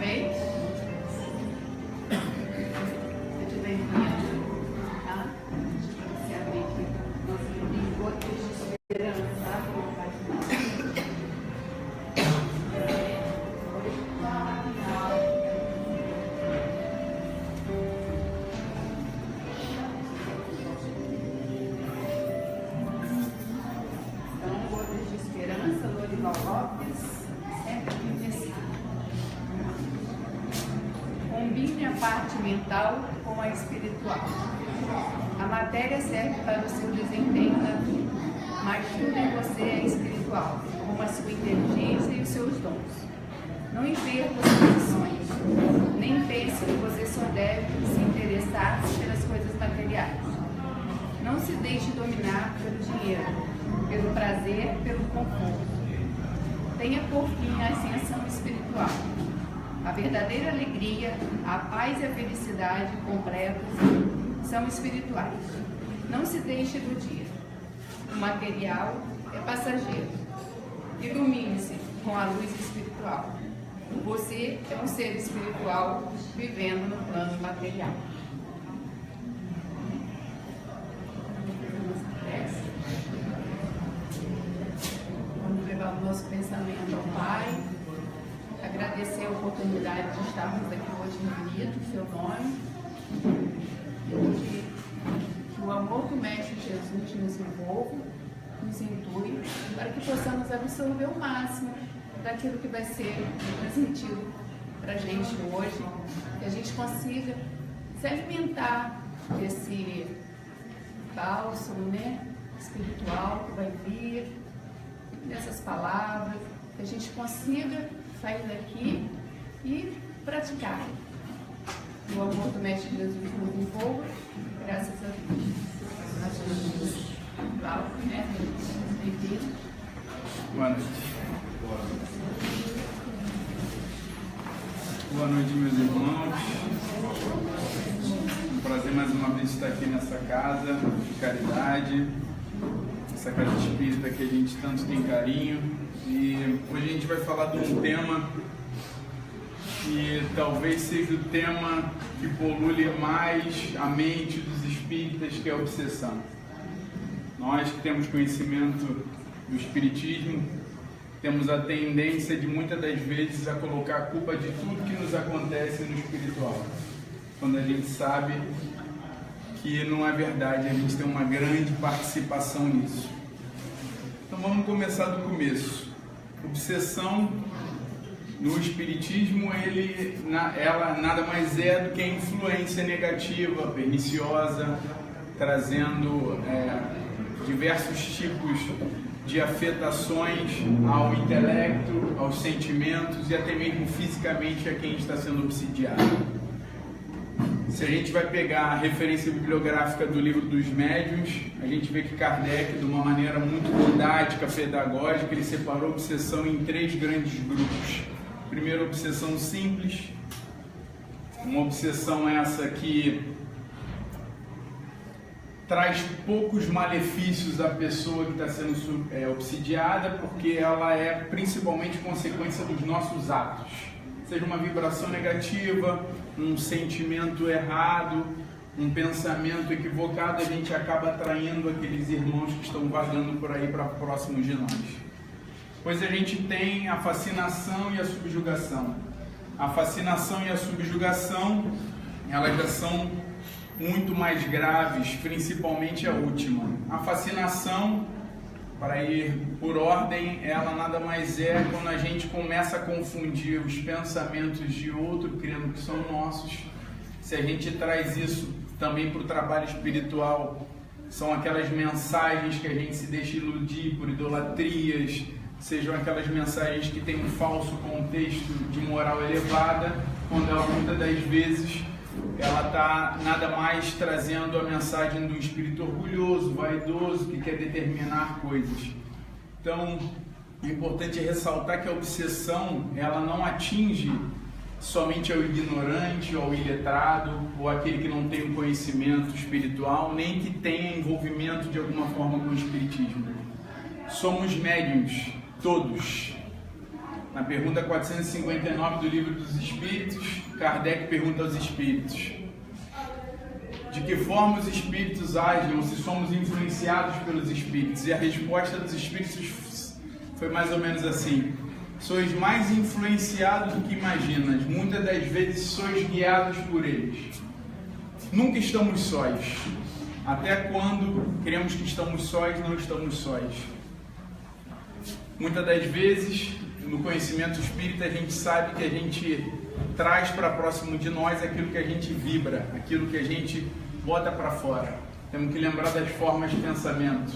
vez. Eu te dei dinheiro, tá? Para você abrir aqui nosso livrinho, Gotas de Esperança, tá? Então, Gotas de Esperança, Lorival Lopes, sempre conhecido. Combine a parte mental com a espiritual. A matéria serve para o seu desempenho na vida, mas tudo em você é espiritual, como a sua inteligência e os seus dons. Não inverta as posições, nem pense que você só deve se interessar pelas coisas materiais. Não se deixe dominar pelo dinheiro, pelo prazer, pelo conforto. Tenha por fim a ascensão espiritual. A verdadeira alegria, a paz e a felicidade completas são espirituais. Não se deixe iludir. O material é passageiro. Ilumine-se com a luz espiritual. Você é um ser espiritual vivendo no plano material. Vamos levar o nosso pensamento ao Pai. Agradecer a oportunidade de estarmos aqui hoje reunidos, em seu nome, e que o amor do Mestre Jesus nos envolva, nos intui, para que possamos absorver o máximo daquilo que vai ser transmitido para a gente hoje, que a gente consiga se alimentar desse bálsamo, né, espiritual que vai vir, dessas palavras, que a gente consiga sair daqui e praticar. O amor do Mestre Jesus nos envolva, graças a Deus. Glauco, né? Bem-vindo. Boa noite. Boa noite, meus irmãos. Um prazer mais uma vez estar aqui nessa casa de caridade, essa casa espírita que a gente tanto tem carinho. E hoje a gente vai falar de um tema que talvez seja o tema que polui mais a mente dos espíritas, que é a obsessão. Nós que temos conhecimento do espiritismo, temos a tendência de muitas das vezes a colocar a culpa de tudo que nos acontece no espiritual, quando a gente sabe que não é verdade, a gente tem uma grande participação nisso. Então vamos começar do começo. Obsessão no espiritismo, ela nada mais é do que a influência negativa, perniciosa, trazendo diversos tipos de afetações ao intelecto, aos sentimentos e até mesmo fisicamente a quem está sendo obsidiado. Se a gente vai pegar a referência bibliográfica do Livro dos Médiuns, a gente vê que Kardec, de uma maneira muito didática, pedagógica, ele separou a obsessão em 3 grandes grupos. Primeiro, obsessão simples, uma obsessão essa que traz poucos malefícios à pessoa que está sendo obsidiada, porque ela é principalmente consequência dos nossos atos. Seja uma vibração negativa, um sentimento errado, um pensamento equivocado, a gente acaba atraindo aqueles irmãos que estão vagando por aí para próximos de nós. Pois a gente tem a fascinação e a subjugação. A fascinação e a subjugação, elas já são muito mais graves, principalmente a última. A fascinação, para ir por ordem, ela nada mais é quando a gente começa a confundir os pensamentos de outro, crendo que são nossos. Se a gente traz isso também para o trabalho espiritual, são aquelas mensagens que a gente se deixa iludir por idolatrias, sejam aquelas mensagens que têm um falso contexto de moral elevada, quando ela muitas das vezes ela está nada mais trazendo a mensagem do espírito orgulhoso, vaidoso, que quer determinar coisas. Então, é importante ressaltar que a obsessão, ela não atinge somente ao ignorante, ao iletrado, ou aquele que não tem um conhecimento espiritual, nem que tenha envolvimento de alguma forma com o espiritismo. Somos médiuns, todos. Na pergunta 459 do Livro dos Espíritos, Kardec pergunta aos espíritos: de que forma os espíritos agem, ou se somos influenciados pelos espíritos? E a resposta dos espíritos foi mais ou menos assim: sois mais influenciados do que imaginas, muitas das vezes sois guiados por eles. Nunca estamos sós. Até quando cremos que estamos sós, não estamos sós. Muitas das vezes, no conhecimento espírita, a gente sabe que a gente traz para próximo de nós aquilo que a gente vibra, aquilo que a gente bota para fora. Temos que lembrar das formas de pensamento.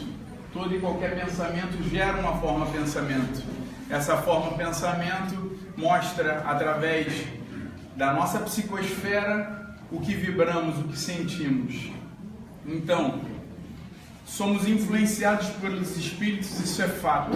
Todo e qualquer pensamento gera uma forma de pensamento. Essa forma de pensamento mostra, através da nossa psicosfera, o que vibramos, o que sentimos. Então, somos influenciados pelos espíritos, isso é fato.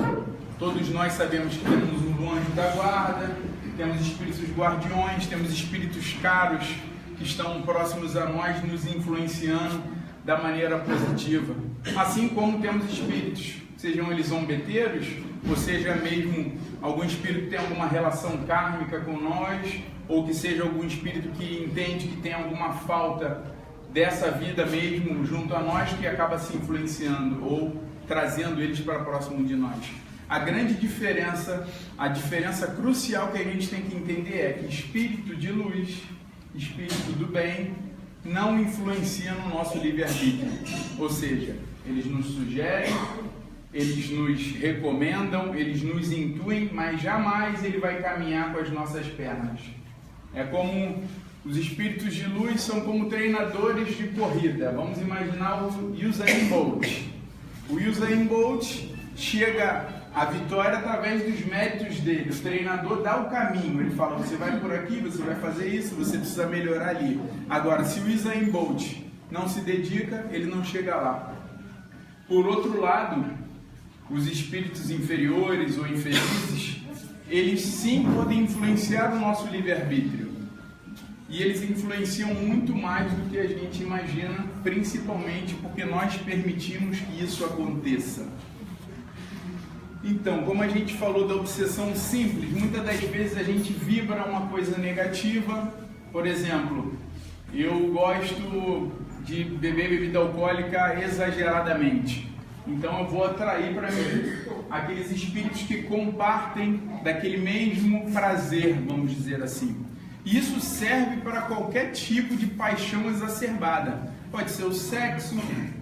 Todos nós sabemos que temos um anjo da guarda, temos espíritos guardiões, temos espíritos caros que estão próximos a nós, nos influenciando da maneira positiva. Assim como temos espíritos, sejam eles zombeteiros, ou seja mesmo algum espírito que tem alguma relação kármica com nós, ou que seja algum espírito que entende que tem alguma falta dessa vida mesmo junto a nós, que acaba se influenciando ou trazendo eles para próximo de nós. A grande diferença, a diferença crucial que a gente tem que entender é que espírito de luz, espírito do bem, não influencia no nosso livre-arbítrio. Ou seja, eles nos sugerem, eles nos recomendam, eles nos intuem, mas jamais ele vai caminhar com as nossas pernas. É como os espíritos de luz são como treinadores de corrida. Vamos imaginar o Usain Bolt. O Usain Bolt chega à vitória através dos méritos dele. O treinador dá o caminho. Ele fala: você vai por aqui, você vai fazer isso, você precisa melhorar ali. Agora, se o Usain Bolt não se dedica, ele não chega lá. Por outro lado, os espíritos inferiores ou infelizes, eles sim podem influenciar o nosso livre-arbítrio. E eles influenciam muito mais do que a gente imagina, principalmente porque nós permitimos que isso aconteça. Então, como a gente falou da obsessão simples, muitas das vezes a gente vibra uma coisa negativa. Por exemplo, eu gosto de beber bebida alcoólica exageradamente. Então eu vou atrair para mim aqueles espíritos que compartem daquele mesmo prazer, vamos dizer assim. Isso serve para qualquer tipo de paixão exacerbada. Pode ser o sexo,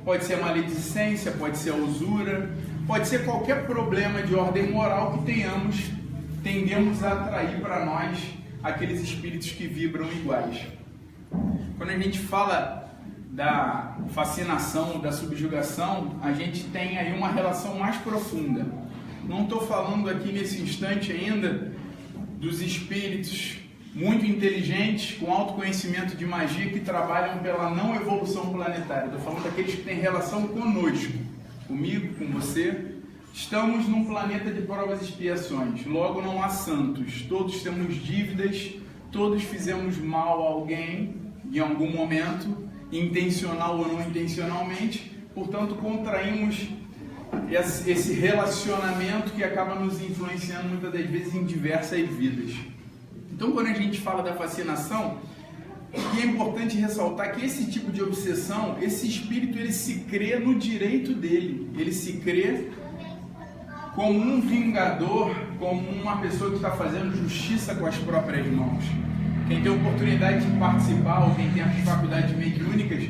pode ser a maledicência, pode ser a usura, pode ser qualquer problema de ordem moral que tendemos a atrair para nós aqueles espíritos que vibram iguais. Quando a gente fala da fascinação, da subjugação, a gente tem aí uma relação mais profunda. Não estou falando aqui nesse instante ainda dos espíritos muito inteligentes, com autoconhecimento de magia, que trabalham pela não evolução planetária. Estou falando daqueles que têm relação conosco, comigo, com você. Estamos num planeta de provas e expiações, logo não há santos. Todos temos dívidas, todos fizemos mal a alguém em algum momento, intencional ou não intencionalmente, portanto contraímos esse relacionamento que acaba nos influenciando muitas das vezes em diversas vidas. Então, quando a gente fala da fascinação, é importante ressaltar que esse tipo de obsessão, esse espírito, ele se crê no direito dele, ele se crê como um vingador, como uma pessoa que está fazendo justiça com as próprias mãos. Quem tem a oportunidade de participar, ou quem tem as faculdades mediúnicas,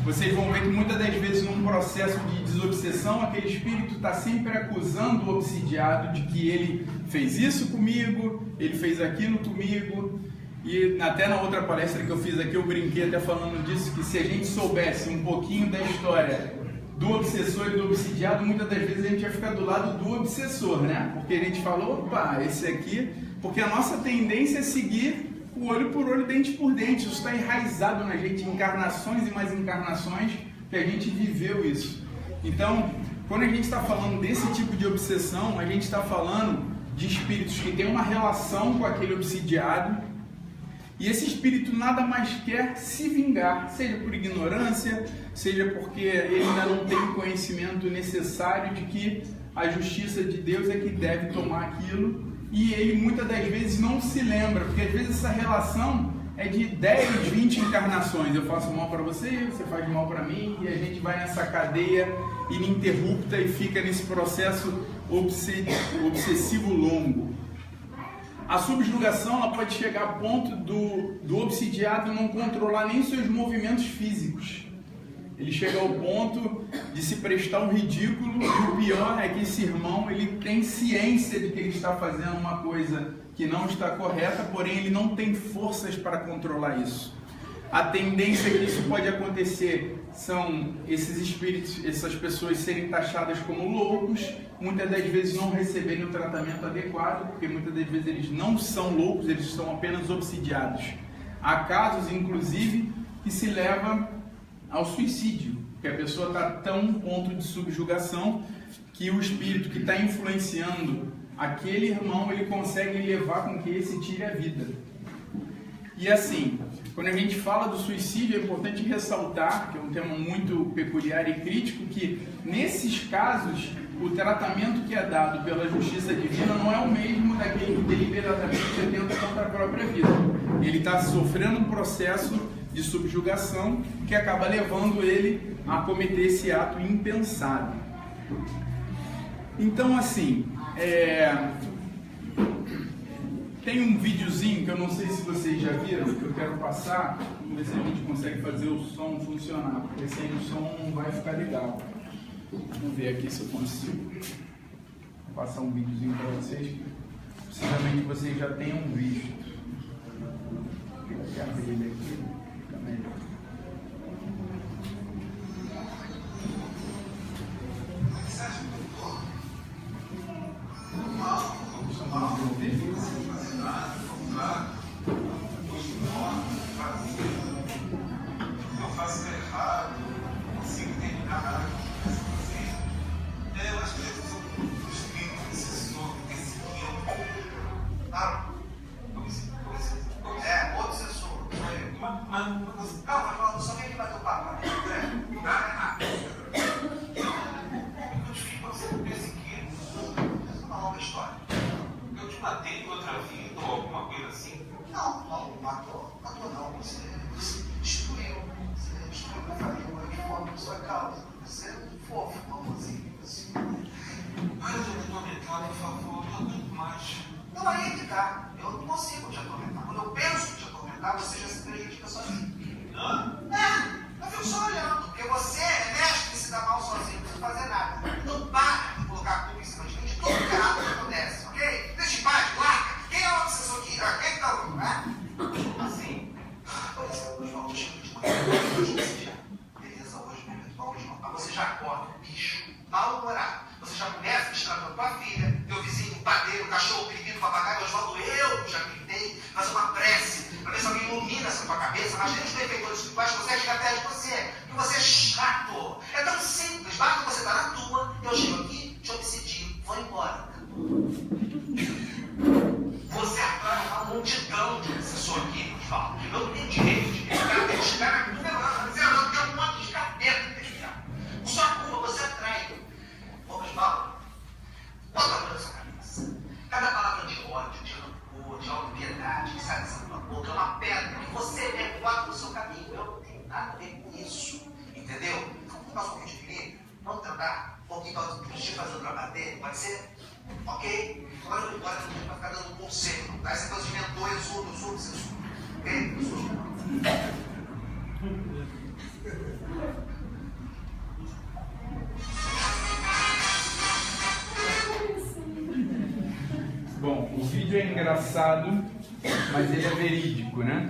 vocês vão ver que muitas das vezes num processo de desobsessão, aquele espírito está sempre acusando o obsidiado de que ele fez isso comigo, ele fez aquilo comigo. E até na outra palestra que eu fiz aqui, eu brinquei até falando disso, que se a gente soubesse um pouquinho da história do obsessor e do obsidiado, muitas das vezes a gente ia ficar do lado do obsessor, né? Porque a gente falou, opa, esse aqui... Porque a nossa tendência é seguir o olho por olho, dente por dente. Isso está enraizado na gente, encarnações e mais encarnações que a gente viveu isso. Então, quando a gente está falando desse tipo de obsessão, a gente está falando de espíritos que têm uma relação com aquele obsidiado, e esse espírito nada mais quer se vingar, seja por ignorância, seja porque ele ainda não tem o conhecimento necessário de que a justiça de Deus é que deve tomar aquilo, e ele muitas das vezes não se lembra, porque às vezes essa relação é de 10, 20 encarnações. Eu faço mal para você, você faz mal para mim, e a gente vai nessa cadeia ininterrupta e fica nesse processo obsessivo longo. A subjugação ela pode chegar a ponto do obsidiado não controlar nem seus movimentos físicos. Ele chega ao ponto de se prestar um ridículo, e o pior é que esse irmão ele tem ciência de que ele está fazendo uma coisa que não está correta, porém ele não tem forças para controlar isso. A tendência que isso pode acontecer são esses espíritos, essas pessoas serem taxadas como loucos, muitas das vezes não receberem o tratamento adequado, porque muitas das vezes eles não são loucos, eles são apenas obsidiados. Há casos, inclusive, que se leva ao suicídio, que a pessoa está tão ponto de subjugação que o espírito que está influenciando aquele irmão, ele consegue levar com que esse tire a vida. E assim, quando a gente fala do suicídio, é importante ressaltar, que é um tema muito peculiar e crítico, que nesses casos, o tratamento que é dado pela justiça divina não é o mesmo daquele que deliberadamente atenta contra a própria vida. Ele está sofrendo um processo de subjugação que acaba levando ele a cometer esse ato impensado. Então, assim, tem um videozinho que eu não sei se vocês já viram, que eu quero passar. Vamos ver se a gente consegue fazer o som funcionar, porque sem o som não vai ficar legal. Vamos ver aqui se eu consigo. Vou passar um videozinho para vocês, que possivelmente vocês já tenham visto. Vou abrir ele aqui, fica melhor. Eu faço errado, não consigo terminar nada. Eu acho que eles são os espíritos desse sono, desse guião. Ah, obsessor. Mas calma, só vem aqui bater o papo. Eu te fiz você com esse guia. Essa é uma longa história. Eu te matei em outra vida ou alguma coisa assim? Não, matou não. Você destruiu. Você destruiu minha família de forma por sua causa. Você é um fofo, um amorzinho. Mas eu te atormentar, por favor, eu não mais. Não, aí que tá. Eu não consigo te atormentar. Quando eu penso em te atormentar, você já se prejudica sozinho. Eu fico só olhando, porque você é mestre que se dá mal sozinho, não precisa fazer nada. Então para de colocar a culpa em cima de mim de tudo que errado que acontece, ok? Deixa em paz, larga. Quem é o obsessor aqui? Quem tá louco, né? Assim. Pois é, os voltos de manhã. Beleza, hoje mesmo, vamos de manhã. Você já acorda, bicho, mal-humorado. Você já começa distratou tua filha, teu vizinho, o padeiro, o cachorro, o periquito, o papagaio, Oswaldo, eu já pintei, fazer uma prece, para ver se alguém ilumina essa tua cabeça, mas nem os benfeitores espirituais conseguem chegar perto de você, porque você é chato. É tão simples, basta você estar na tua, eu chego aqui, te obsidio, vou embora. Você atrai uma multidão de obsessor aqui, Oswaldo. Eu não tenho direito de ficar, tem que chegar aqui, não tem um monte de capeta, por sua culpa, você atrai. Oswaldo, bota a mão na sua cabeça. Cada palavra de ódio, de rancor, de autopiedade que sai dessa tua boca é uma pedra que você mesmo bota no seu caminho. Eu não tenho nada a ver com isso. Entendeu? Então, vamos passar um pouquinho de mim, vamos tentar um pouquinho para fazer o trabalho dele, pode ser? Ok? Agora eu não vou ficar dando um conselho, tá? Essa coisa de mentor, eu sou, ok? Eu sou. Bom, o vídeo é engraçado, mas ele é verídico, né?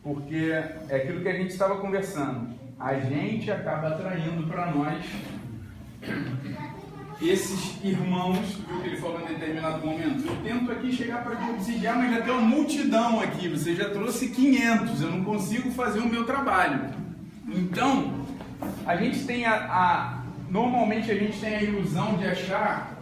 Porque é aquilo que a gente estava conversando. A gente acaba atraindo para nós esses irmãos, viu que ele falou em determinado momento? Eu tento aqui chegar para te obsidiar, mas já tem uma multidão aqui. Você já trouxe 500, eu não consigo fazer o meu trabalho. Então, a gente tem normalmente a gente tem a ilusão de achar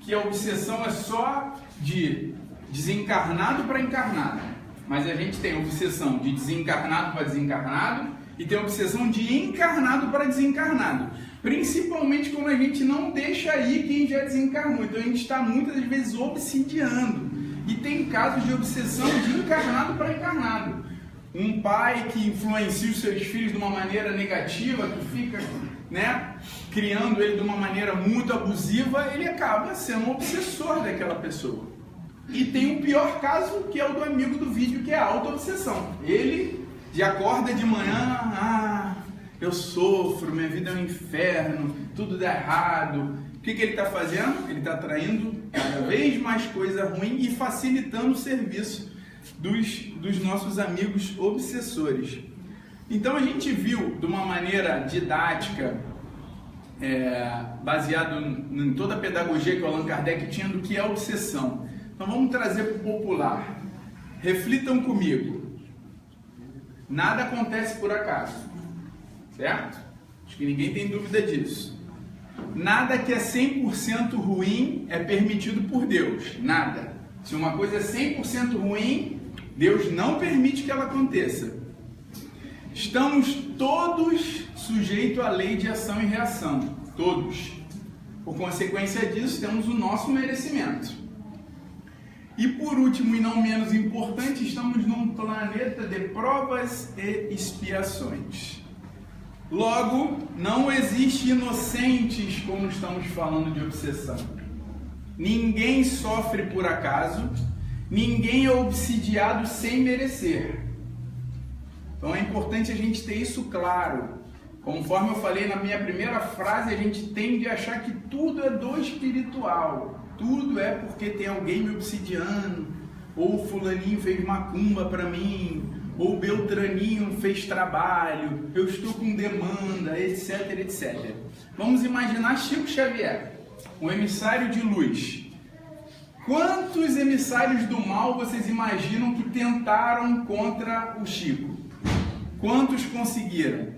que a obsessão é só de desencarnado para encarnado. Mas a gente tem a obsessão de desencarnado para desencarnado e tem a obsessão de encarnado para desencarnado. Principalmente quando a gente não deixa ir quem já desencarnou. Então a gente está muitas vezes obsidiando. E tem casos de obsessão de encarnado para encarnado. Um pai que influencia os seus filhos de uma maneira negativa, que fica, né, criando ele de uma maneira muito abusiva, ele acaba sendo um obsessor daquela pessoa. E tem o pior caso, que é o do amigo do vídeo, que é a auto-obsessão. Ele já acorda de manhã, eu sofro, minha vida é um inferno, tudo dá errado. O que ele está fazendo? Ele está atraindo cada vez mais coisa ruim e facilitando o serviço dos nossos amigos obsessores. Então a gente viu de uma maneira didática, baseado em toda a pedagogia que o Allan Kardec tinha do que é obsessão. Então vamos trazer para o popular. Reflitam comigo. Nada acontece por acaso, certo? Acho que ninguém tem dúvida disso. Nada que é 100% ruim é permitido por Deus. Nada. Se uma coisa é 100% ruim, Deus não permite que ela aconteça. Estamos todos sujeitos à lei de ação e reação. Todos. Por consequência disso, temos o nosso merecimento. E por último, e não menos importante, estamos num planeta de provas e expiações. Logo, não existe inocentes quando estamos falando de obsessão. Ninguém sofre por acaso, ninguém é obsidiado sem merecer. Então é importante a gente ter isso claro. Conforme eu falei na minha primeira frase, a gente tende a achar que tudo é do espiritual. Tudo é porque tem alguém me obsidiando, ou fulaninho fez macumba para mim, ou Beltraninho fez trabalho, eu estou com demanda, etc, etc. Vamos imaginar Chico Xavier, um emissário de luz. Quantos emissários do mal vocês imaginam que tentaram contra o Chico? Quantos conseguiram?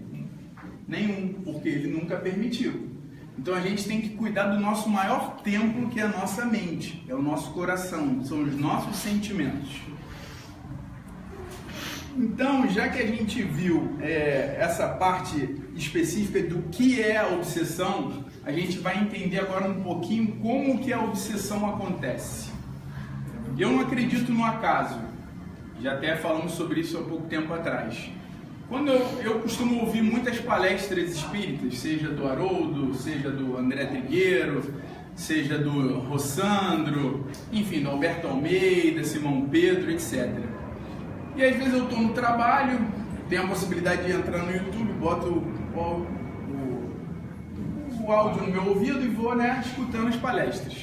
Nenhum, porque ele nunca permitiu. Então a gente tem que cuidar do nosso maior templo, que é a nossa mente, é o nosso coração, são os nossos sentimentos. Então, já que a gente viu essa parte específica do que é a obsessão, a gente vai entender agora um pouquinho como que a obsessão acontece. Eu não acredito no acaso, já até falamos sobre isso há pouco tempo atrás. Quando eu costumo ouvir muitas palestras espíritas, seja do Haroldo, seja do André Trigueiro, seja do Rossandro, enfim, do Alberto Almeida, Simão Pedro, etc. E às vezes eu estou no trabalho, tenho a possibilidade de entrar no YouTube, boto o áudio no meu ouvido e vou, né, escutando as palestras.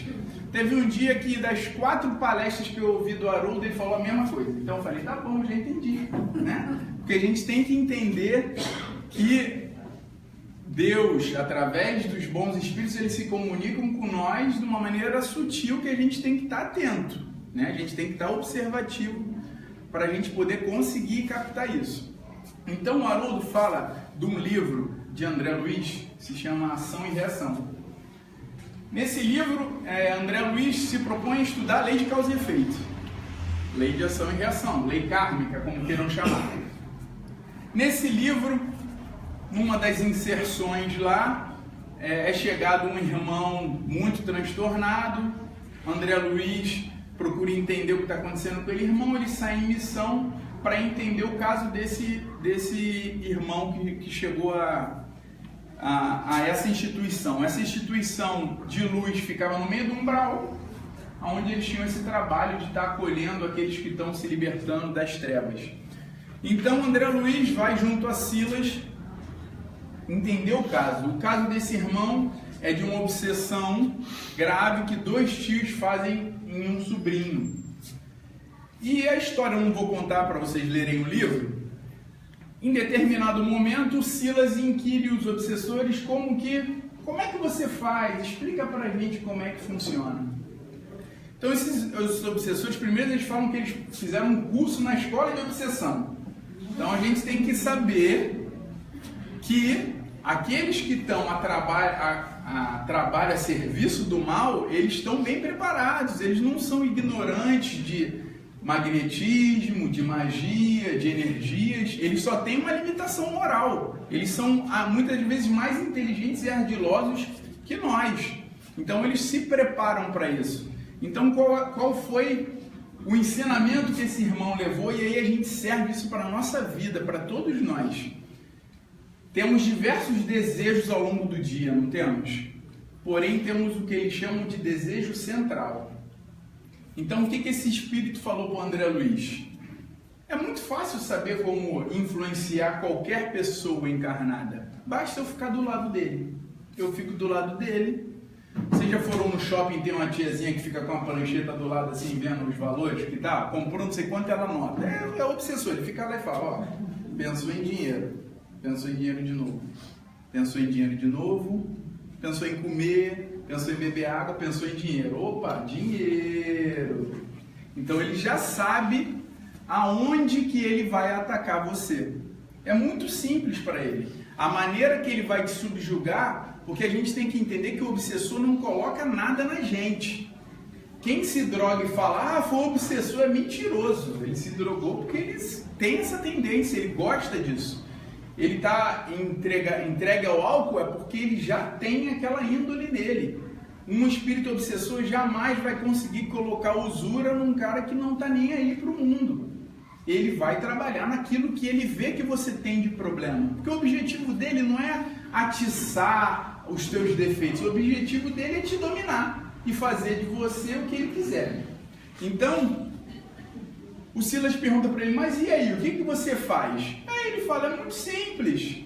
Teve um dia que das 4 palestras que eu ouvi do Haroldo, ele falou a mesma coisa. Então eu falei, tá bom, já entendi, né? Porque a gente tem que entender que Deus, através dos bons espíritos, eles se comunicam com nós de uma maneira sutil que a gente tem que estar atento, né? A gente tem que estar observativo para a gente poder conseguir captar isso. Então o Haroldo fala de um livro de André Luiz, que se chama Ação e Reação. Nesse livro, André Luiz se propõe a estudar a lei de causa e efeito. Lei de ação e reação, lei kármica, como queiram chamar. Nesse livro, numa das inserções lá, é chegado um irmão muito transtornado. André Luiz procura entender o que está acontecendo com aquele irmão, ele sai em missão para entender o caso desse irmão que chegou a essa instituição. Essa instituição de luz ficava no meio do umbral, onde eles tinham esse trabalho de estar acolhendo aqueles que estão se libertando das trevas. Então André Luiz vai junto a Silas entender o caso. O caso desse irmão é de uma obsessão grave que 2 tios fazem em um sobrinho. E a história eu não vou contar para vocês lerem o livro. Em determinado momento, Silas inquire os obsessores como é que você faz? Explica pra gente como é que funciona. Então os obsessores, primeiro eles falam que eles fizeram um curso na escola de obsessão. Então a gente tem que saber que aqueles que estão a trabalho a serviço do mal, eles estão bem preparados, eles não são ignorantes de magnetismo, de magia, de energias, eles só têm uma limitação moral. Eles são muitas vezes mais inteligentes e ardilosos que nós. Então eles se preparam para isso. Então qual foi o ensinamento que esse irmão levou? E aí a gente serve isso para a nossa vida, para todos nós. Temos diversos desejos ao longo do dia, não temos? Porém temos o que eles chamam de desejo central. Então, o que esse espírito falou para o André Luiz? É muito fácil saber como influenciar qualquer pessoa encarnada. Basta eu ficar do lado dele. Eu fico do lado dele. Vocês já foram no shopping, tem uma tiazinha que fica com a prancheta do lado assim, vendo os valores que tá? Comprou não sei quanto, ela anota. É obsessor, ele fica lá e fala, ó, pensou em dinheiro. Pensou em dinheiro de novo. Pensou em dinheiro de novo. Pensou em comer. Pensou em beber água, pensou em dinheiro. Opa, dinheiro! Então ele já sabe aonde que ele vai atacar você. É muito simples para ele. A maneira que ele vai te subjugar, porque a gente tem que entender que o obsessor não coloca nada na gente. Quem se droga e fala, foi um obsessor, é mentiroso. Ele se drogou porque ele tem essa tendência, ele gosta disso. Ele está entregue ao álcool é porque ele já tem aquela índole nele. Um espírito obsessor jamais vai conseguir colocar usura num cara que não está nem aí para o mundo. Ele vai trabalhar naquilo que ele vê que você tem de problema. Porque o objetivo dele não é atiçar os teus defeitos. O objetivo dele é te dominar e fazer de você o que ele quiser. Então, o Silas pergunta para ele, mas e aí, o que você faz? Aí ele fala, é muito simples.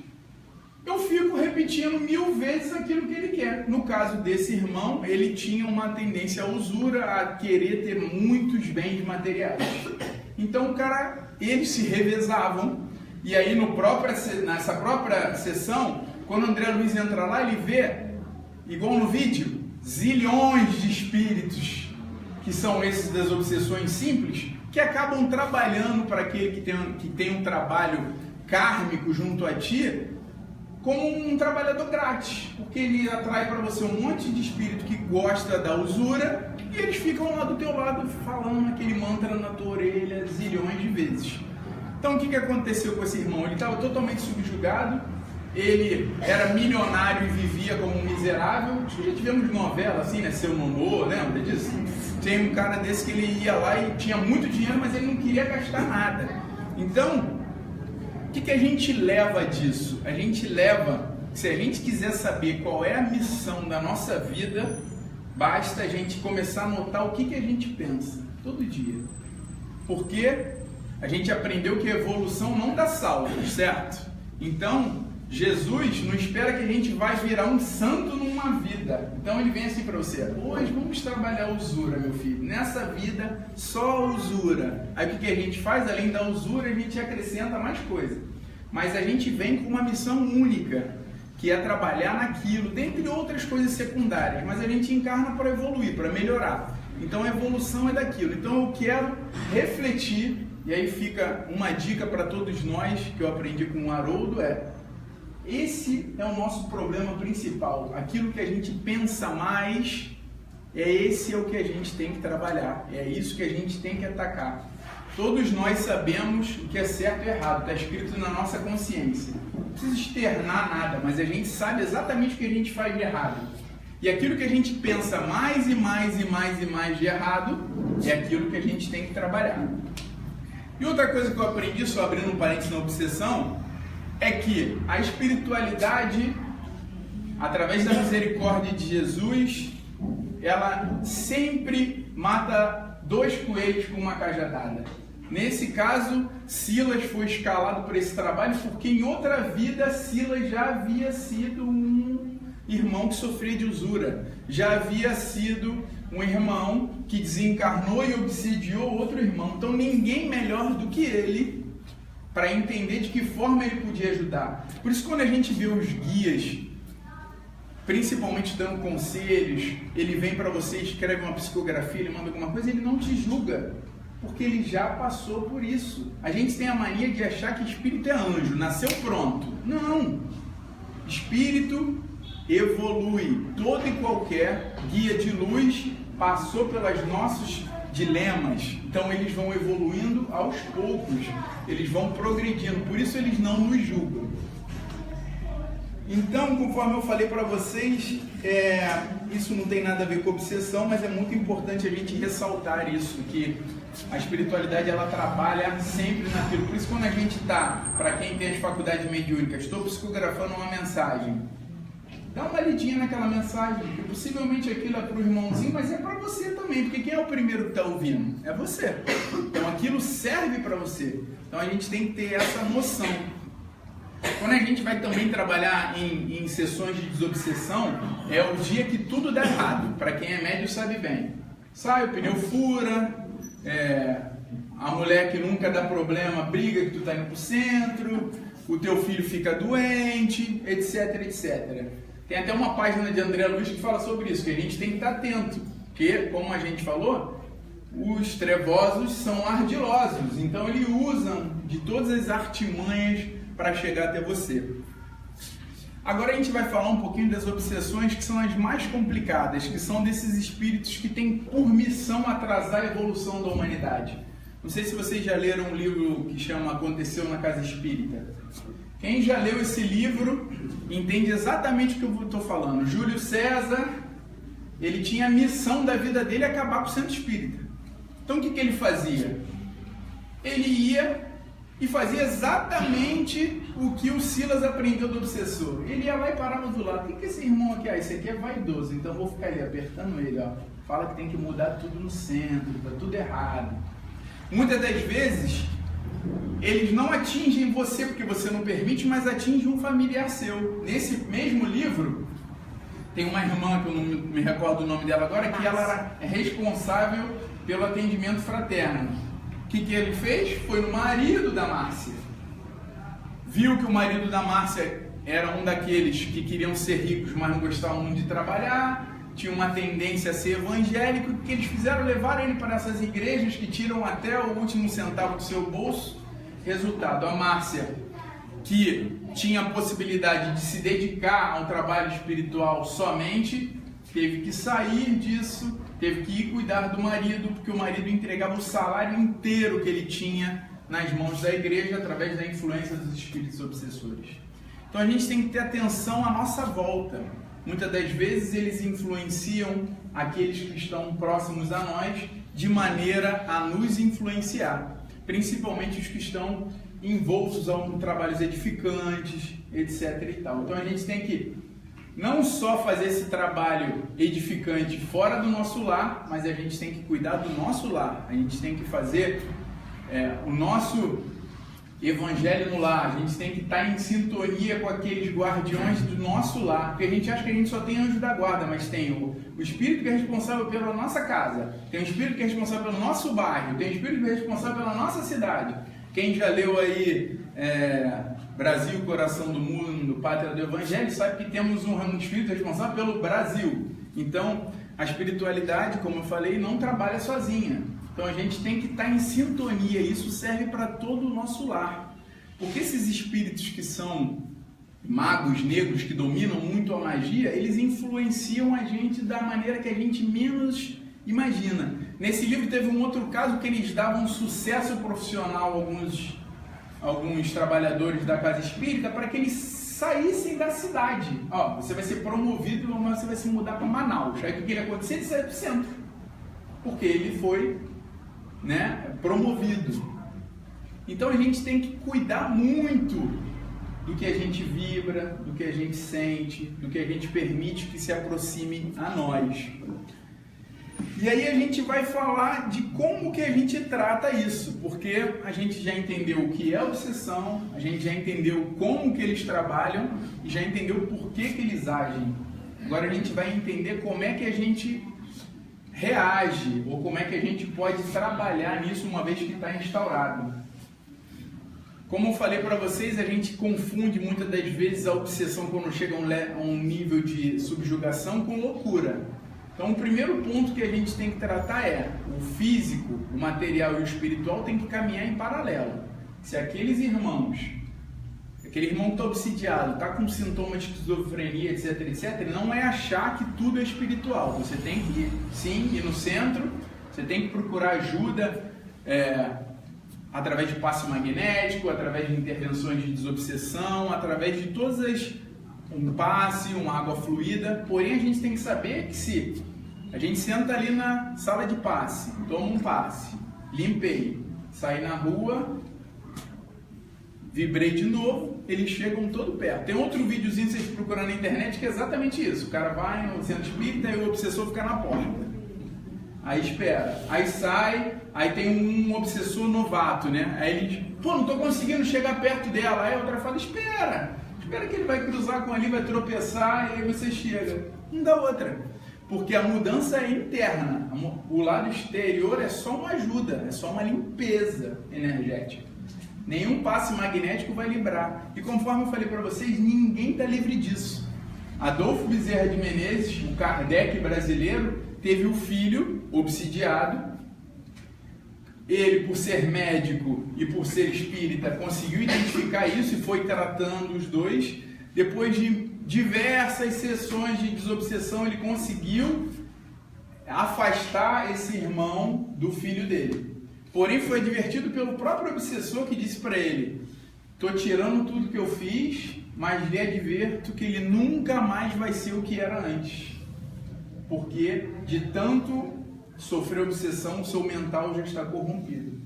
Eu fico repetindo 1000 vezes aquilo que ele quer. No caso desse irmão, ele tinha uma tendência à usura, a querer ter muitos bens materiais. Então, eles se revezavam. E aí, nessa própria sessão, quando o André Luiz entra lá, ele vê, igual no vídeo, zilhões de espíritos, que são esses das obsessões simples, que acabam trabalhando para aquele que tem um trabalho kármico junto a ti, como um trabalhador grátis, porque ele atrai para você um monte de espírito que gosta da usura e eles ficam lá do teu lado falando aquele mantra na tua orelha zilhões de vezes. Então o que aconteceu com esse irmão? Ele estava totalmente subjugado, ele era milionário e vivia como um miserável. Já tivemos novela assim, né? Seu Nonô, lembra disso? Tem um cara desse que ele ia lá e tinha muito dinheiro, mas ele não queria gastar nada. Então, o que a gente leva disso? A gente leva, se a gente quiser saber qual é a missão da nossa vida, basta a gente começar a notar o que a gente pensa todo dia. Porque a gente aprendeu que a evolução não dá saltos, certo? Então, Jesus não espera que a gente vai virar um santo numa vida. Então ele vem assim para você, hoje vamos trabalhar a usura, meu filho. Nessa vida, só usura. Aí o que a gente faz? Além da usura, a gente acrescenta mais coisa. Mas a gente vem com uma missão única, que é trabalhar naquilo, dentre outras coisas secundárias. Mas a gente encarna para evoluir, para melhorar. Então a evolução é daquilo. Então eu quero refletir, e aí fica uma dica para todos nós, que eu aprendi com o Haroldo, esse é o nosso problema principal. Aquilo que a gente pensa mais, esse é o que a gente tem que trabalhar. É isso que a gente tem que atacar. Todos nós sabemos o que é certo e errado. Está escrito na nossa consciência. Não precisa externar nada, mas a gente sabe exatamente o que a gente faz de errado. E aquilo que a gente pensa mais e mais e mais e mais de errado, é aquilo que a gente tem que trabalhar. E outra coisa que eu aprendi, só abrindo um parênteses na obsessão, é que a espiritualidade, através da misericórdia de Jesus, ela sempre mata 2 coelhos com uma cajadada. Nesse caso, Silas foi escalado por esse trabalho porque em outra vida Silas já havia sido um irmão que sofria de usura. Já havia sido um irmão que desencarnou e obsidiou outro irmão. Então ninguém melhor do que ele para entender de que forma ele podia ajudar. Por isso, quando a gente vê os guias, principalmente dando conselhos, ele vem para você, escreve uma psicografia, ele manda alguma coisa, ele não te julga, porque ele já passou por isso. A gente tem a mania de achar que espírito é anjo, nasceu pronto. Não! Espírito evolui. Todo e qualquer guia de luz passou pelos nossos dilemas. Então eles vão evoluindo aos poucos, eles vão progredindo, por isso eles não nos julgam. Então, conforme eu falei para vocês, isso não tem nada a ver com obsessão, mas é muito importante a gente ressaltar isso, que a espiritualidade ela trabalha sempre naquilo. Por isso, quando a gente está, para quem tem as faculdades mediúnicas, estou psicografando uma mensagem, dá uma lidinha naquela mensagem, que possivelmente aquilo é para o irmãozinho, mas é para você também, porque quem é o primeiro que está ouvindo? É você. Então aquilo serve para você. Então a gente tem que ter essa noção. Quando a gente vai também trabalhar em sessões de desobsessão, é o dia que tudo dá errado. Para quem é médio sabe bem. Sai, o pneu fura, a mulher que nunca dá problema briga que tu está indo para o centro, o teu filho fica doente, etc, etc. Tem até uma página de André Luiz que fala sobre isso, que a gente tem que estar atento, porque, como a gente falou, os trevosos são ardilosos, então eles usam de todas as artimanhas para chegar até você. Agora a gente vai falar um pouquinho das obsessões que são as mais complicadas, que são desses espíritos que têm por missão atrasar a evolução da humanidade. Não sei se vocês já leram um livro que chama Aconteceu na Casa Espírita. Quem já leu esse livro entende exatamente o que eu estou falando. Júlio César, ele tinha a missão da vida dele acabar com o centro espírita. Então o que ele fazia? Ele ia e fazia exatamente o que o Silas aprendeu do obsessor. Ele ia lá e parava do lado. O que esse irmão aqui? Esse aqui é vaidoso, então eu vou ficar ali apertando ele. Fala que tem que mudar tudo no centro, está tudo errado. Muitas das vezes, eles não atingem você porque você não permite, mas atingem um familiar seu. Nesse mesmo livro, tem uma irmã, que eu não me recordo o nome dela agora, que ela era responsável pelo atendimento fraterno. O que ele fez? Foi no marido da Márcia. Viu que o marido da Márcia era um daqueles que queriam ser ricos, mas não gostavam muito de trabalhar, tinha uma tendência a ser evangélico. O que eles fizeram? Levaram ele para essas igrejas que tiram até o último centavo do seu bolso. Resultado, a Márcia, que tinha a possibilidade de se dedicar ao trabalho espiritual somente, teve que sair disso, teve que ir cuidar do marido, porque o marido entregava o salário inteiro que ele tinha nas mãos da igreja através da influência dos espíritos obsessores. Então a gente tem que ter atenção à nossa volta. Muitas das vezes eles influenciam aqueles que estão próximos a nós de maneira a nos influenciar, principalmente os que estão envoltos em trabalhos edificantes, etc. e tal. Então a gente tem que não só fazer esse trabalho edificante fora do nosso lar, mas a gente tem que cuidar do nosso lar. A gente tem que fazer o nosso evangelho no lar. A gente tem que estar em sintonia com aqueles guardiões do nosso lar, porque a gente acha que a gente só tem anjo da guarda, mas tem o espírito que é responsável pela nossa casa, tem o espírito que é responsável pelo nosso bairro, tem o espírito que é responsável pela nossa cidade. Quem já leu aí Brasil, Coração do Mundo, Pátria do Evangelho, sabe que temos um espírito responsável pelo Brasil. Então, a espiritualidade, como eu falei, não trabalha sozinha. Então, a gente tem que estar em sintonia. Isso serve para todo o nosso lar. Porque esses espíritos que são magos negros, que dominam muito a magia, eles influenciam a gente da maneira que a gente menos imagina. Nesse livro teve um outro caso que eles davam sucesso profissional a alguns trabalhadores da casa espírita para que eles saíssem da cidade. Você vai ser promovido, mas você vai se mudar para Manaus. Aí o que ia acontecer? Ele saiu do centro, porque ele foi promovido. Então a gente tem que cuidar muito do que a gente vibra, do que a gente sente, do que a gente permite que se aproxime a nós. E aí a gente vai falar de como que a gente trata isso, porque a gente já entendeu o que é obsessão, a gente já entendeu como que eles trabalham e já entendeu por que eles agem. Agora a gente vai entender como é que a gente reage, ou como é que a gente pode trabalhar nisso uma vez que está instaurado. Como eu falei para vocês, a gente confunde muitas das vezes a obsessão quando chega a um nível de subjugação com loucura. Então o primeiro ponto que a gente tem que tratar é o físico, o material e o espiritual tem que caminhar em paralelo. Se aquele irmão que está obsidiado, está com sintomas de esquizofrenia, etc, etc, não é achar que tudo é espiritual. Você tem que, sim, ir no centro, Você tem que procurar ajuda através de passe magnético, através de intervenções de desobsessão, através de um passe, uma água fluida. Porém, a gente tem que saber que se a gente senta ali na sala de passe, toma um passe, limpei, saí na rua, vibrei de novo, eles chegam todo perto. Tem outro videozinho que vocês procuram na internet que é exatamente isso. O cara vai no centro espírita e o obsessor fica na porta. Aí espera, aí sai, aí tem um obsessor novato, né? Aí ele diz, pô, não tô conseguindo chegar perto dela. Aí a outra fala, espera que ele vai cruzar com ali, vai tropeçar e aí você chega. Não dá outra. Porque a mudança é interna. O lado exterior é só uma ajuda, é só uma limpeza energética. Nenhum passe magnético vai livrar. E conforme eu falei para vocês, ninguém está livre disso. Adolfo Bezerra de Menezes, o Kardec brasileiro, teve um filho obsidiado. Ele, por ser médico e por ser espírita, conseguiu identificar isso e foi tratando os dois. Depois de diversas sessões de desobsessão, ele conseguiu afastar esse irmão do filho dele. Porém, foi advertido pelo próprio obsessor que disse para ele, estou tirando tudo que eu fiz, mas lhe adverto que ele nunca mais vai ser o que era antes. Porque de tanto sofrer obsessão, o seu mental já está corrompido.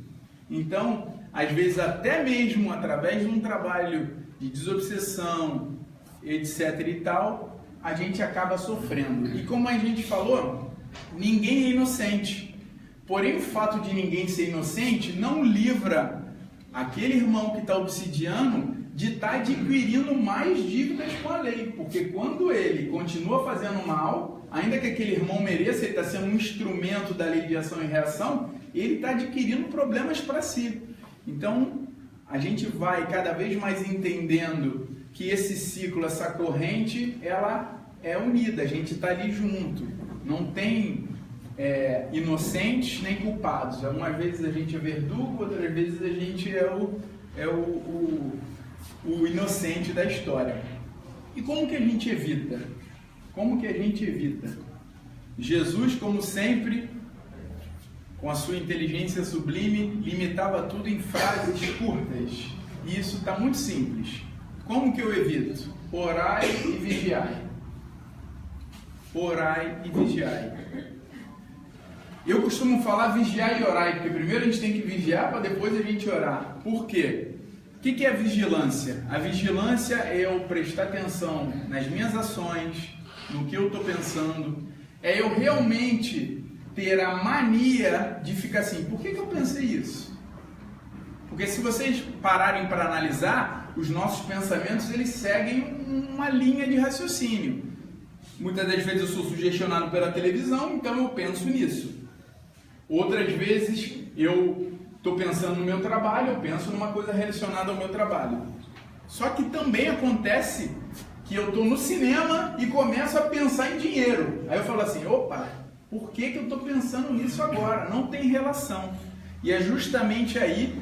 Então, às vezes, até mesmo através de um trabalho de desobsessão, etc e tal, a gente acaba sofrendo. E como a gente falou, ninguém é inocente. Porém, o fato de ninguém ser inocente não livra aquele irmão que está obsidiando de estar adquirindo mais dívidas com a lei. Porque quando ele continua fazendo mal, ainda que aquele irmão mereça, ele está sendo um instrumento da lei de ação e reação, ele está adquirindo problemas para si. Então, a gente vai cada vez mais entendendo que esse ciclo, essa corrente, ela é unida, a gente está ali junto. Não tem inocentes nem culpados. Algumas vezes a gente é verdugo, outras vezes a gente é o inocente da história. E como que a gente evita? Como que a gente evita? Jesus, como sempre, com a sua inteligência sublime, limitava tudo em frases curtas. E isso está muito simples. Como que eu evito? Orai e vigiai. Orai e vigiai. Eu costumo falar vigiar e orar, porque primeiro a gente tem que vigiar para depois a gente orar. Por quê? O que é vigilância? A vigilância é eu prestar atenção nas minhas ações, no que eu estou pensando. É eu realmente ter a mania de ficar assim, por que eu pensei isso? Porque se vocês pararem para analisar, os nossos pensamentos eles seguem uma linha de raciocínio. Muitas das vezes eu sou sugestionado pela televisão, então eu penso nisso. Outras vezes eu estou pensando no meu trabalho, eu penso numa coisa relacionada ao meu trabalho. Só que também acontece que eu estou no cinema e começo a pensar em dinheiro. Aí eu falo assim, opa, por que eu estou pensando nisso agora? Não tem relação. E é justamente aí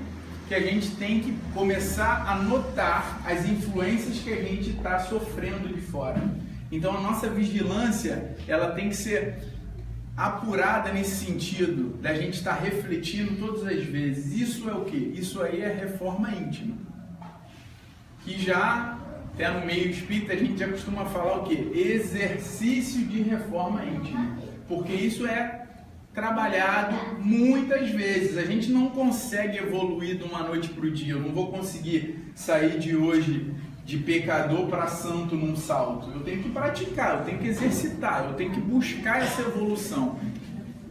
que a gente tem que começar a notar as influências que a gente está sofrendo de fora. Então a nossa vigilância, ela tem que ser apurada nesse sentido, da gente estar refletindo todas as vezes. Isso é o quê? Isso aí é reforma íntima. Que já, até no meio espírita, a gente já costuma falar o quê? Exercício de reforma íntima. Porque isso é trabalhado muitas vezes. A gente não consegue evoluir de uma noite para o dia. Eu não vou conseguir sair de hoje de pecador para santo num salto. Eu tenho que praticar, eu tenho que exercitar, eu tenho que buscar essa evolução.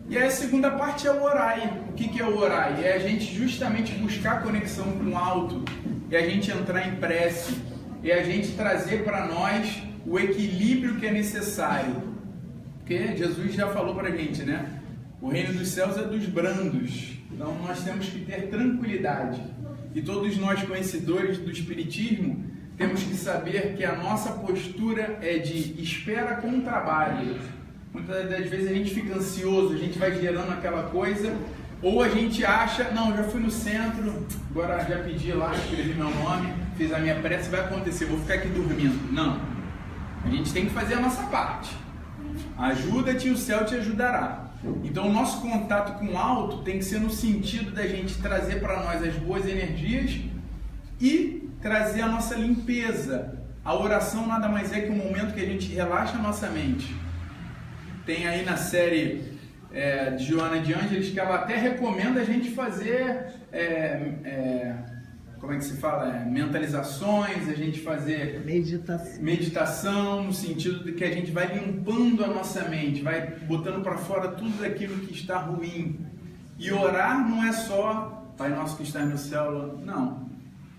E aí a segunda parte é o orai. O que é o orai? É a gente justamente buscar conexão com o alto, é a gente entrar em prece, é a gente trazer para nós o equilíbrio que é necessário. Porque Jesus já falou para a gente, né? O reino dos céus é dos brandos. Então nós temos que ter tranquilidade. E todos nós conhecedores do Espiritismo temos que saber que a nossa postura é de espera com trabalho. Muitas das vezes a gente fica ansioso, a gente vai gerando aquela coisa, ou a gente acha, não, já fui no centro, agora já pedi lá, escrevi meu nome, fiz a minha prece, vai acontecer, vou ficar aqui dormindo. Não, a gente tem que fazer a nossa parte. Ajuda-te e o céu te ajudará. Então o nosso contato com o alto tem que ser no sentido da gente trazer para nós as boas energias e trazer a nossa limpeza. A oração nada mais é que um momento que a gente relaxa a nossa mente. Tem aí na série de Joana de Ângeles que ela até recomenda a gente fazer como é que se fala? Mentalizações, a gente fazer meditação, no sentido de que a gente vai limpando a nossa mente, vai botando para fora tudo aquilo que está ruim. E orar não é só Pai Nosso que estás no céu, não.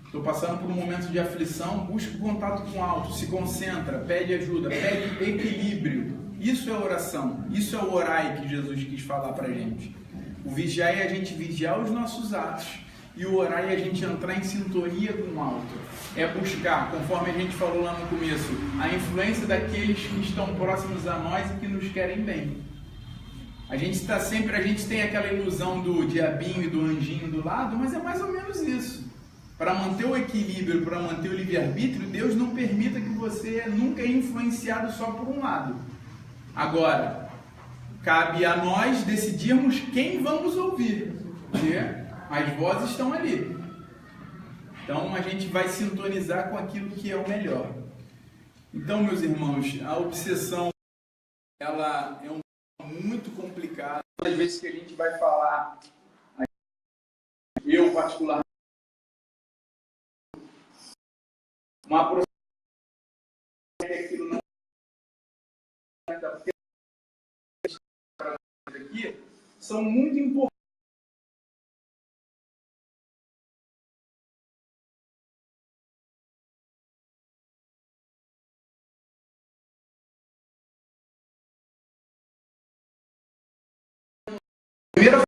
Estou passando por um momento de aflição, busca o contato com o alto, se concentra, pede ajuda, pede equilíbrio. Isso é oração, isso é o orai que Jesus quis falar para a gente. O vigiar é a gente vigiar os nossos atos. E o orar é a gente entrar em sintonia com o alto. É buscar, conforme a gente falou lá no começo, a influência daqueles que estão próximos a nós e que nos querem bem. A gente tem aquela ilusão do diabinho e do anjinho do lado, mas é mais ou menos isso. Para manter o equilíbrio, para manter o livre-arbítrio, Deus não permita que você nunca é influenciado só por um lado. Agora, cabe a nós decidirmos quem vamos ouvir. As vozes estão ali. Então a gente vai sintonizar com aquilo que é o melhor. Então, meus irmãos, a obsessão ela é muito complicada. Às vezes que a gente vai falar, eu particularmente, uma aproximação aquilo não aqui são muito importantes. Primeira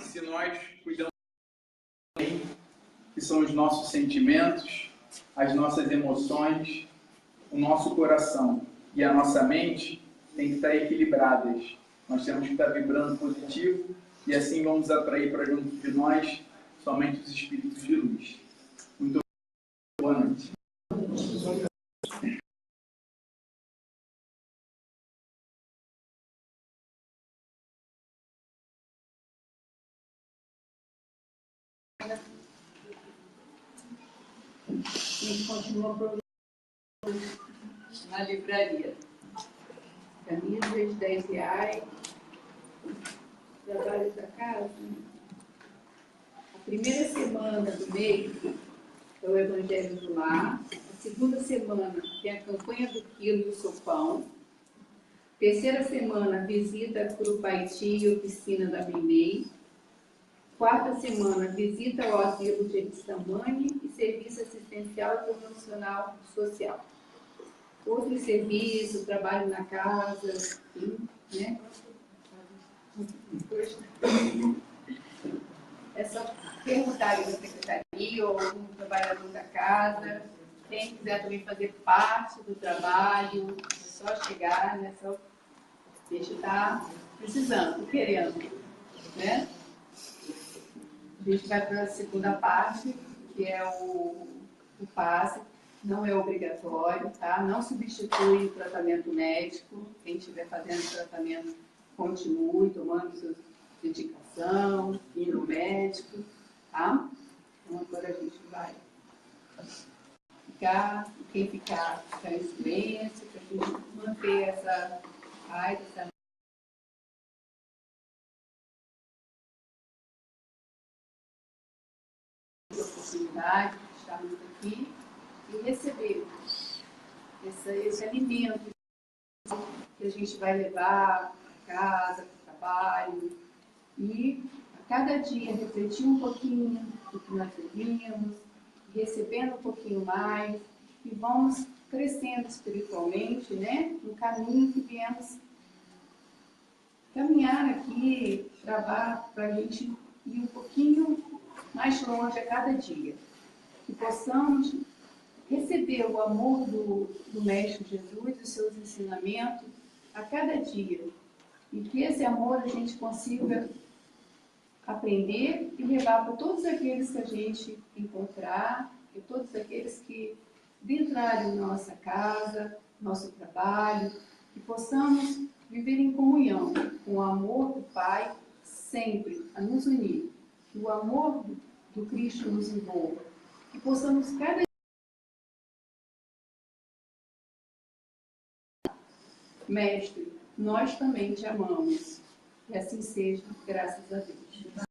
se nós cuidamos bem, que são os nossos sentimentos, as nossas emoções, o nosso coração e a nossa mente tem que estar equilibradas. Nós temos que estar vibrando positivo e assim vamos atrair para junto de nós somente os espíritos de luz. Muito boa noite. A gente continua na livraria. Camisas de R$10. Trabalho da casa. A primeira semana do mês é o Evangelho do Lar. A segunda semana tem a campanha do quilo e o sopão. Terceira semana, visita a Curupaiti e oficina da Mimei. Quarta semana, visita ao asilo de Eristamane e serviço assistencial e promocional social. Outro serviço, trabalho na casa, enfim, né? É só perguntar da secretaria ou algum trabalhador da casa. Quem quiser também fazer parte do trabalho, é só chegar, né? Só deixa estar precisando, querendo, né? A gente vai para a segunda parte, que é o passe. Não é obrigatório, tá? Não substitui o tratamento médico. Quem estiver fazendo tratamento, continue tomando sua medicação, indo no médico, tá? Então agora a gente vai ficar, quem ficar em silêncio, para a gente manter essa paz, essa oportunidade de estarmos aqui e receber esse alimento que a gente vai levar para casa, para o trabalho e a cada dia refletir um pouquinho do que nós ouvimos, recebendo um pouquinho mais e vamos crescendo espiritualmente, né? No caminho que viemos caminhar aqui, travar para a gente ir um pouquinho mais longe a cada dia. Que possamos receber o amor do Mestre Jesus, os seus ensinamentos a cada dia. E que esse amor a gente consiga aprender e levar para todos aqueles que a gente encontrar, e todos aqueles que entrarem na nossa casa, nosso trabalho, que possamos viver em comunhão com o amor do Pai sempre a nos unir, que o amor do Cristo nos envolva, que possamos cada Mestre, nós também te amamos. Que assim seja, graças a Deus.